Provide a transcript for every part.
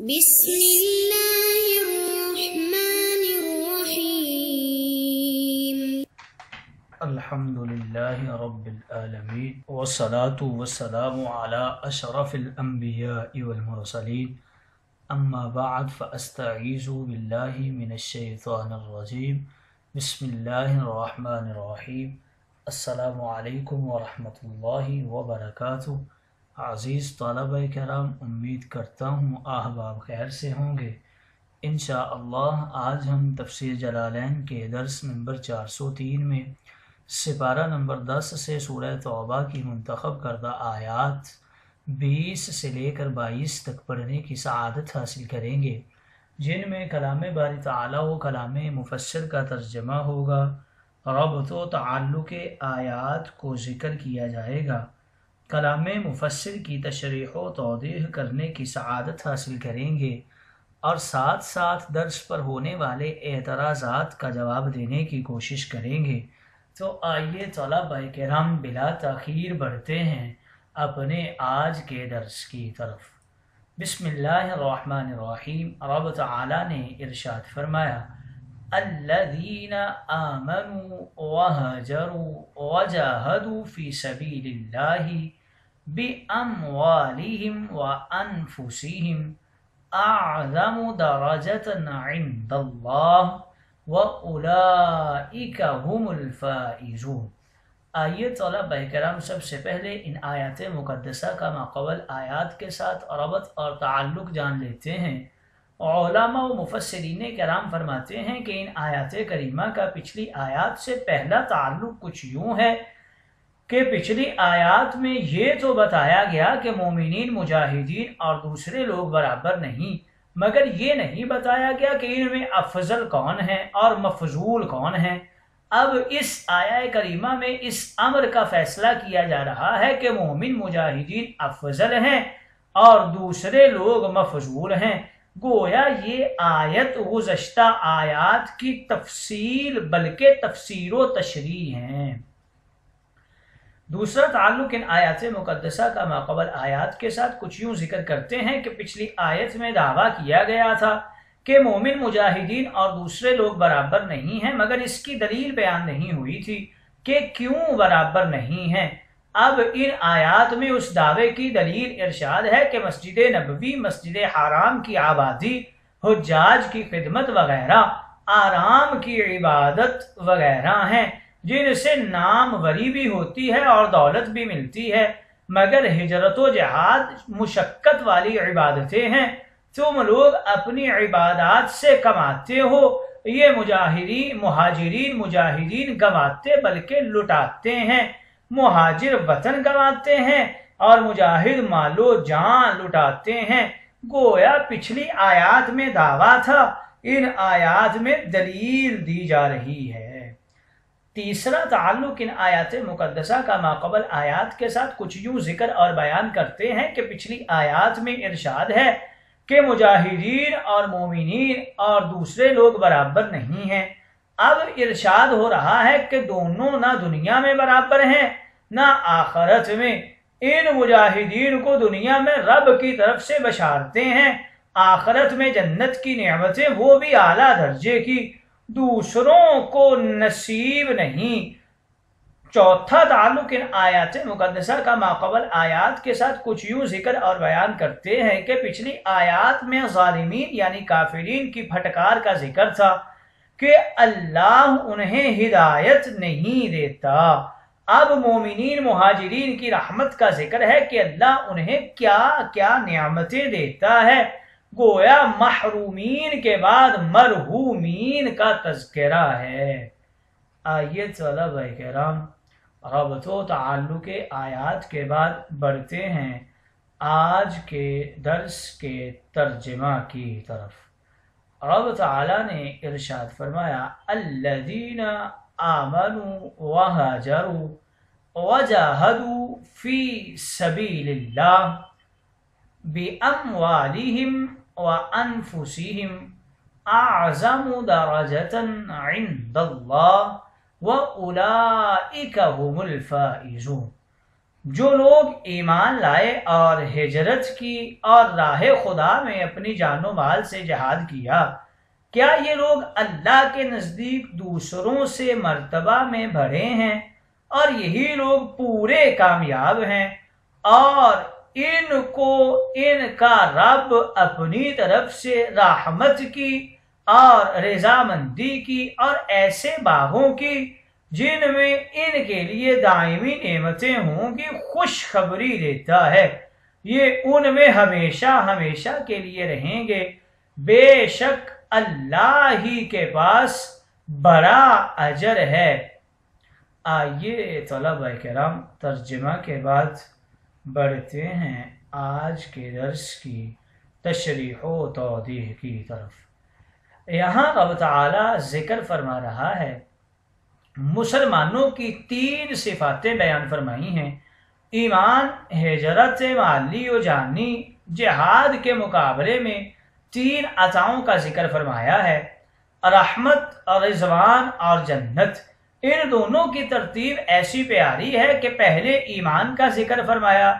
بسم اللہ الرحمن الرحیم الحمدللہ رب العالمین والصلاة والسلام علی اشرف الانبیاء والمرسلین اما بعد فاستعیذ باللہ من الشیطان الرجیم بسم اللہ الرحمن الرحیم السلام علیکم ورحمۃ اللہ وبرکاتہ۔ عزیز طلبہ کرام، امید کرتا ہوں احباب خیر سے ہوں گے۔ انشاءاللہ آج ہم تفسیر جلالین کے درس نمبر 403 میں سپارہ نمبر 10 سے سورہ توبہ کی منتخب کردہ آیات 20 سے لے کر 22 تک پڑھنے کی سعادت حاصل کریں گے، جن میں کلام باری تعالیٰ و کلام مفسر کا ترجمہ ہوگا، ربط و تعلق آیات کو ذکر کیا جائے گا، کلام مفسر کی تشریح و توضیح کرنے کی سعادت حاصل کریں گے، اور ساتھ ساتھ درس پر ہونے والے اعتراضات کا جواب دینے کی کوشش کریں گے۔ تو آئیے طلبہ کرام بلا تاخیر بڑھتے ہیں اپنے آج کے درس کی طرف۔ بسم اللہ الرحمن الرحیم۔ رب تعالیٰ نے ارشاد فرمایا، الذین آمنوا وہاجروا وجاہدوا فی سبیل اللہ بأموالہم وانفسہم اعظم درجۃ عند اللہ وَأُولَئِكَ هُمُ الْفَائِزُونَ۔ آئیے طلبہ کرام سب سے پہلے ان آیات مقدسہ کا ماقبل آیات کے ساتھ ربط اور تعلق جان لیتے ہیں۔ علماء و مفسرین کرام فرماتے ہیں کہ ان آیات کریمہ کا پچھلی آیات سے پہلا تعلق کچھ یوں ہے کہ پچھلی آیات میں یہ تو بتایا گیا کہ مومنین مجاہدین اور دوسرے لوگ برابر نہیں، مگر یہ نہیں بتایا گیا کہ ان میں افضل کون ہیں اور مفضول کون ہیں۔ اب اس آیہ کریمہ میں اس امر کا فیصلہ کیا جا رہا ہے کہ مومن مجاہدین افضل ہیں اور دوسرے لوگ مفضول ہیں۔ گویا یہ آیت گزشتہ آیات کی تفصیل بلکہ تفسیر و تشریح ہیں۔ دوسرا تعلق ان آیات مقدسہ کا ماقبل آیات کے ساتھ کچھ یوں ذکر کرتے ہیں کہ پچھلی آیت میں دعویٰ کیا گیا تھا کہ مومن مجاہدین اور دوسرے لوگ برابر نہیں ہیں، مگر اس کی دلیل بیان نہیں ہوئی تھی کہ کیوں برابر نہیں ہیں۔ اب ان آیات میں اس دعوے کی دلیل ارشاد ہے کہ مسجد نبوی، مسجد حرام کی آبادی، حجاج کی خدمت وغیرہ، آرام کی عبادت وغیرہ ہیں جن سے ناموری بھی ہوتی ہے اور دولت بھی ملتی ہے، مگر ہجرت و جہاد مشقت والی عبادتیں ہیں۔ تم لوگ اپنی عبادات سے کماتے ہو، یہ مہاجرین مجاہدین گنواتے بلکہ لٹاتے ہیں۔ مہاجر وطن گنواتے ہیں اور مجاہد مال و جان لٹاتے ہیں۔ گویا پچھلی آیات میں دعویٰ تھا، ان آیات میں دلیل دی جا رہی ہے۔ تیسرا تعلق ان آیات مقدسہ کا ماقبل آیات کے ساتھ کچھ یوں ذکر اور بیان کرتے ہیں کہ پچھلی آیات میں ارشاد ہے کہ مجاہدین اور مومنین اور دوسرے لوگ برابر نہیں ہیں۔ اب ارشاد ہو رہا ہے کہ دونوں نہ دنیا میں برابر ہیں نہ آخرت میں۔ ان مجاہدین کو دنیا میں رب کی طرف سے بشارتیں ہیں، آخرت میں جنت کی نعمتیں، وہ بھی اعلیٰ درجے کی، دوسروں کو نصیب نہیں۔ چوتھا تعلق ان آیات مقدسہ کا ماقبل آیات کے ساتھ کچھ یوں ذکر اور بیان کرتے ہیں کہ پچھلی آیات میں ظالمین یعنی کافرین کی پھٹکار کا ذکر تھا کہ اللہ انہیں ہدایت نہیں دیتا۔ اب مومنین مہاجرین کی رحمت کا ذکر ہے کہ اللہ انہیں کیا کیا نعمتیں دیتا ہے۔ گویا محرومین کے بعد مرحومین کا تذکرہ ہے۔ آئیے طلبہ کرام ربط و تعلق آیات کے بعد بڑھتے ہیں آج کے درس کے ترجمہ کی طرف۔ رب تعالیٰ نے ارشاد فرمایا، الذین آمنوا وہاجروا وجاہدوا فی سبیل اللہ بأموالہم وانفسہم اعظم درجۃ عند اللہ وَأُولَئِكَ هُمُ الْفَائِزُونَ۔ جو لوگ ایمان لائے اور ہجرت کی اور راہ خدا میں اپنی جان و مال سے جہاد کیا، کیا یہ لوگ اللہ کے نزدیک دوسروں سے مرتبہ میں بڑھے ہیں؟ اور یہی لوگ پورے کامیاب ہیں، اور ان کو ان کا رب اپنی طرف سے رحمت کی اور رضامندی کی اور ایسے باغوں کی جن میں ان کے لیے دائمی نعمتیں ہوں گی خوشخبری دیتا ہے۔ یہ ان میں ہمیشہ ہمیشہ کے لیے رہیں گے، بے شک اللہ ہی کے پاس بڑا اجر ہے۔ آئیے طلبہ کرام ترجمہ کے بعد بڑھتے ہیں آج کے درس کی تشریح و توضیح کی طرف۔ یہاں رب تعالی ذکر فرما رہا ہے، مسلمانوں کی 3 صفاتیں بیان فرمائی ہیں۔ ایمان، ہجرت مالی و جانی، جہاد کے مقابلے میں 3 عطاؤں کا ذکر فرمایا ہے، رحمت اور رضوان اور جنت۔ ان دونوں کی ترتیب ایسی پیاری ہے کہ پہلے ایمان کا ذکر فرمایا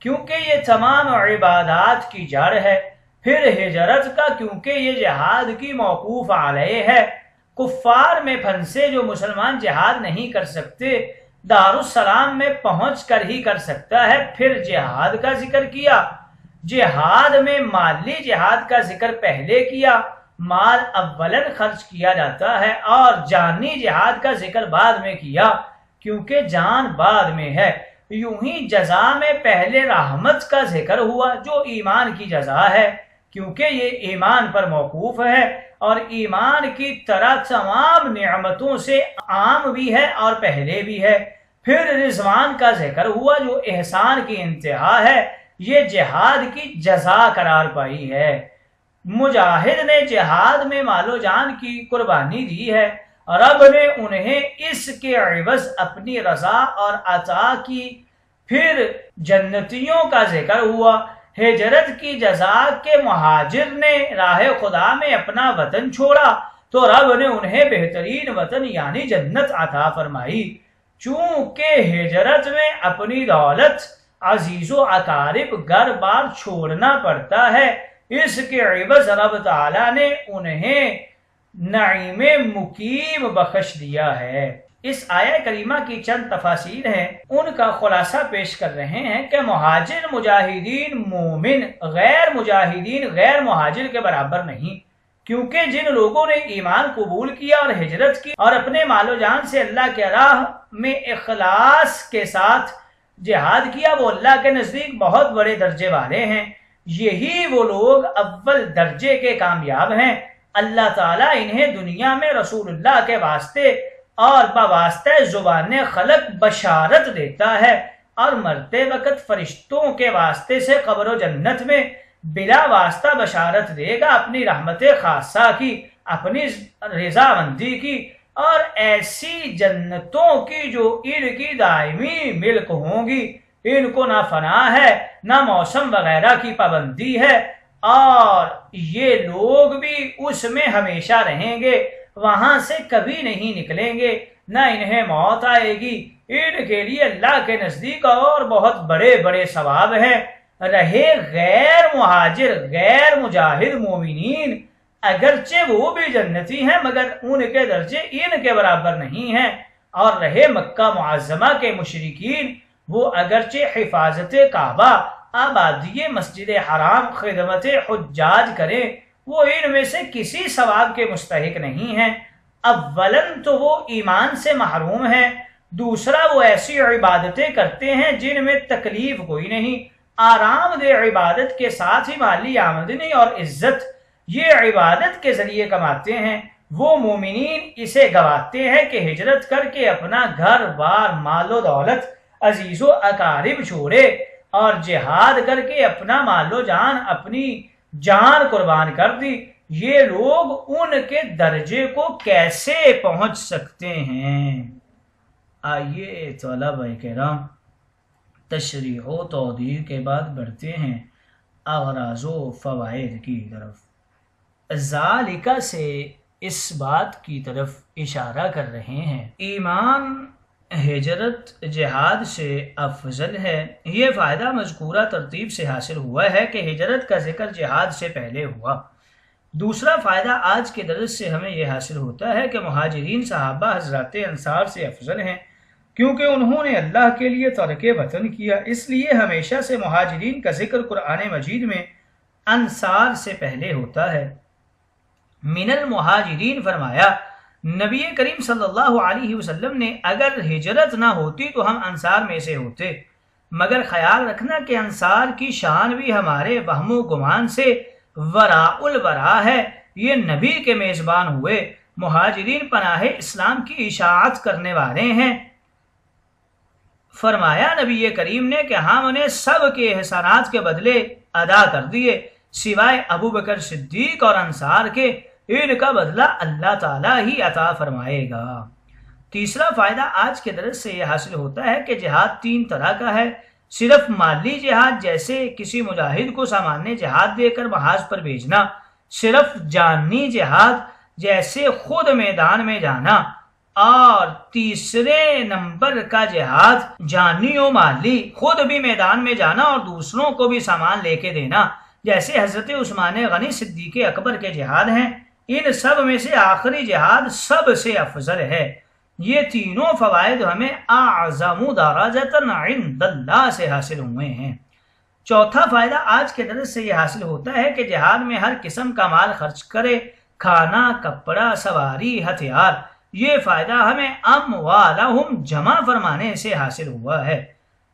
کیونکہ یہ تمام عبادات کی جڑ ہے، پھر ہجرت کا کیونکہ یہ جہاد کی موقوف علیہ ہے، کفار میں پھنسے جو مسلمان جہاد نہیں کر سکتے دارالسلام میں پہنچ کر ہی کر سکتا ہے۔ پھر جہاد کا ذکر کیا، جہاد میں مالی جہاد کا ذکر پہلے کیا، مال اولن خرچ کیا جاتا ہے، اور جانی جہاد کا ذکر بعد میں کیا کیونکہ جان بعد میں ہے۔ یوں ہی جزا میں پہلے رحمت کا ذکر ہوا جو ایمان کی جزا ہے کیونکہ یہ ایمان پر موقوف ہے اور ایمان کی طرح تمام نعمتوں سے عام بھی ہے اور پہلے بھی ہے۔ پھر رضوان کا ذکر ہوا جو احسان کی انتہا ہے، یہ جہاد کی جزا قرار پائی ہے۔ مجاہد نے جہاد میں مال و جان کی قربانی دی ہے، رب نے انہیں اس کے عوض اپنی رضا اور عطا کی۔ پھر جنتیوں کا ذکر ہوا، ہجرت کی جزا کے مہاجر نے راہ خدا میں اپنا وطن چھوڑا تو رب نے انہیں بہترین وطن یعنی جنت عطا فرمائی۔ چونکہ ہجرت میں اپنی دولت، عزیز و اقارب، گھر بار چھوڑنا پڑتا ہے، اس کے عوض رب تعالی نے انہیں نعیم مقیم بخش دیا ہے۔ اس آیہ کریمہ کی چند تفاسیر ہیں، ان کا خلاصہ پیش کر رہے ہیں کہ مہاجر مجاہدین مومن، غیر مجاہدین غیر مہاجر کے برابر نہیں، کیونکہ جن لوگوں نے ایمان قبول کیا اور ہجرت کی اور اپنے مال و جان سے اللہ کے راہ میں اخلاص کے ساتھ جہاد کیا، وہ اللہ کے نزدیک بہت بڑے درجے والے ہیں۔ یہی وہ لوگ اول درجے کے کامیاب ہیں۔ اللہ تعالیٰ انہیں دنیا میں رسول اللہ کے واسطے اور بواسطہ زبان خلق بشارت دیتا ہے، اور مرتے وقت فرشتوں کے واسطے سے قبر و جنت میں بلا واسطہ بشارت دے گا اپنی رحمت خاصہ کی، اپنی رضامندی کی، اور ایسی جنتوں کی جو ان کی دائمی ملک ہوں گی۔ ان کو نہ فنا ہے نہ موسم وغیرہ کی پابندی ہے، اور یہ لوگ بھی اس میں ہمیشہ رہیں گے، وہاں سے کبھی نہیں نکلیں گے، نہ انہیں موت آئے گی۔ ان کے لیے اللہ کے نزدیک اور بہت بڑے بڑے ثواب ہیں۔ رہے غیر مہاجر غیر مجاہد مومنین، اگرچہ وہ بھی جنتی ہیں مگر ان کے درجے ان کے برابر نہیں ہیں۔ اور رہے مکہ معظمہ کے مشرکین، وہ اگرچہ حفاظت کعبہ، آبادی مسجد حرام، خدمت حجاج کریں، وہ ان میں سے کسی ثواب کے مستحق نہیں ہیں۔ اولاً تو وہ ایمان سے محروم ہیں، دوسرا وہ ایسی عبادتیں کرتے ہیں جن میں تکلیف کوئی نہیں، آرام دہ عبادت کے ساتھ ہی مالی آمدنی اور عزت یہ عبادت کے ذریعے کماتے ہیں۔ وہ مومنین اسے گواتے ہیں کہ ہجرت کر کے اپنا گھر بار، مال و دولت، عزیز و اقارب چھوڑے اور جہاد کر کے اپنا مال و جان، اپنی جان قربان کر دی۔ یہ لوگ ان کے درجے کو کیسے پہنچ سکتے ہیں؟ آئیے طلبہ کرام تشریح و توضیح کے بعد بڑھتے ہیں اغراض و فوائد کی طرف۔ ذالکہ سے اس بات کی طرف اشارہ کر رہے ہیں، ایمان، ہجرت جہاد سے افضل ہے۔ یہ فائدہ مذکورہ ترتیب سے حاصل ہوا ہے کہ ہجرت کا ذکر جہاد سے پہلے ہوا۔ دوسرا فائدہ آج کے درس سے ہمیں یہ حاصل ہوتا ہے کہ مہاجرین صحابہ حضرات انصار سے افضل ہیں، کیونکہ انہوں نے اللہ کے لیے ترک وطن کیا، اس لیے ہمیشہ سے مہاجرین کا ذکر قرآن مجید میں انصار سے پہلے ہوتا ہے۔ من المہاجرین فرمایا، نبی کریم صلی اللہ علیہ وسلم نے اگر ہجرت نہ ہوتی تو ہم انصار میں سے ہوتے، مگر خیال رکھنا کہ انصار کی شان بھی ہمارے وہم و گمان سے وراء الورا ہے۔ یہ نبی کے میزبان ہوئے، مہاجرین پناہ اسلام کی اشاعت کرنے والے ہیں۔ فرمایا نبی کریم نے کہ ہم انہیں سب کے احسانات کے بدلے ادا کر دیے سوائے ابو بکر صدیق اور انصار کے، ان کا بدلہ اللہ تعالیٰ ہی عطا فرمائے گا۔ تیسرا فائدہ آج کے درس سے یہ حاصل ہوتا ہے کہ جہاد تین طرح کا ہے، صرف مالی جہاد جیسے کسی مجاہد کو سامان جہاد دے کر محاذ پر بھیجنا، صرف جانی جہاد جیسے خود میدان میں جانا، اور تیسرے نمبر کا جہاد جانی و مالی، خود بھی میدان میں جانا اور دوسروں کو بھی سامان لے کے دینا، جیسے حضرت عثمان غنی صدیق اکبر کے جہاد ہیں۔ ان سب میں سے آخری جہاد سب سے افضل ہے۔ یہ تینوں فوائد ہمیں اعظم درجۃ عند اللہ سے حاصل ہوئے ہیں۔ چوتھا فائدہ آج کے درس سے یہ حاصل ہوتا ہے کہ جہاد میں ہر قسم کا مال خرچ کرے، کھانا، کپڑا، سواری، ہتھیار، یہ فائدہ ہمیں اموالہم جمع فرمانے سے حاصل ہوا ہے۔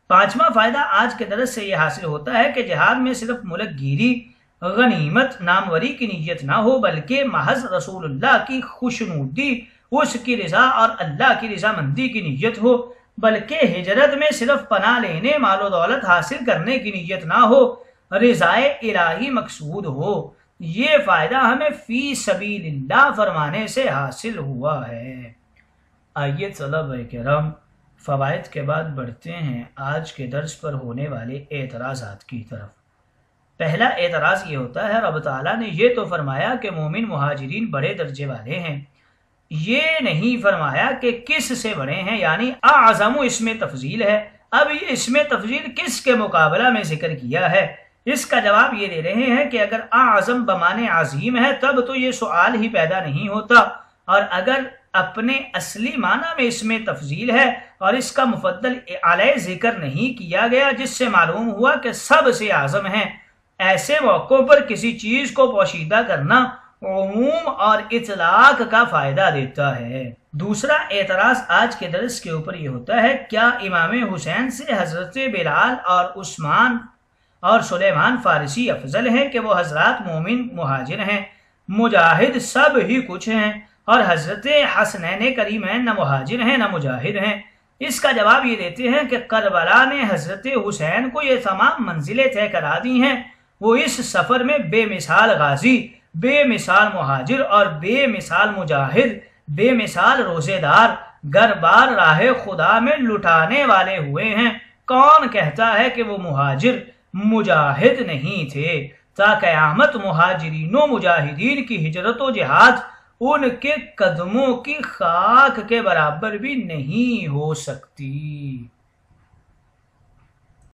پانچواں فائدہ آج کے درس سے یہ حاصل ہوتا ہے کہ جہاد میں صرف ملک گیری، غنیمت، ناموری کی نیت نہ ہو، بلکہ محض رسول اللہ کی خوشنودی، اس کی رضا اور اللہ کی رضامندی کی نیت ہو، بلکہ ہجرت میں صرف پناہ لینے، مال و دولت حاصل کرنے کی نیت نہ ہو، رضائے الہی مقصود ہو۔ یہ فائدہ ہمیں فی سبیل اللہ فرمانے سے حاصل ہوا ہے۔ آئیے طلبہ کرام، فوائد کے بعد بڑھتے ہیں آج کے درس پر ہونے والے اعتراضات کی طرف۔ پہلا اعتراض یہ ہوتا ہے، رب تعالیٰ نے یہ تو فرمایا کہ مومن مہاجرین بڑے درجے والے ہیں، یہ نہیں فرمایا کہ کس سے بڑے ہیں، یعنی اعظم اس میں تفضیل ہے۔ اب یہ اس میں تفضیل کس کے مقابلہ میں ذکر کیا ہے؟ اس کا جواب یہ دے رہے ہیں کہ اگر اعظم بمانے عظیم ہے تب تو یہ سوال ہی پیدا نہیں ہوتا، اور اگر اپنے اصلی معنی میں اس میں تفضیل ہے اور اس کا مفضل علیہ ذکر نہیں کیا گیا، جس سے معلوم ہوا کہ سب سے اعظم ہیں، ایسے موقعوں پر کسی چیز کو پوشیدہ کرنا عموم اور اطلاق کا فائدہ دیتا ہے۔ دوسرا اعتراض آج کے درس کے اوپر یہ ہوتا ہے، کیا امام حسین سے حضرت بلال اور عثمان اور سلیمان فارسی افضل ہیں کہ وہ حضرات مومن مہاجر ہیں، مجاہد سب ہی کچھ ہیں، اور حضرت حسنین کریمین نہ مہاجر ہیں نہ مجاہد ہیں؟ اس کا جواب یہ دیتے ہیں کہ کربلا نے حضرت حسین کو یہ تمام منزلیں طے کرا دی ہیں، وہ اس سفر میں بے مثال غازی، بے مثال مہاجر اور بے مثال مجاہد، بے مثال روزے دار، گھر بار راہ خدا میں لٹانے والے ہوئے ہیں۔ کون کہتا ہے کہ وہ مہاجر مجاہد نہیں تھے؟ تا قیامت مہاجرین و مجاہدین کی ہجرت و جہاد ان کے قدموں کی خاک کے برابر بھی نہیں ہو سکتی۔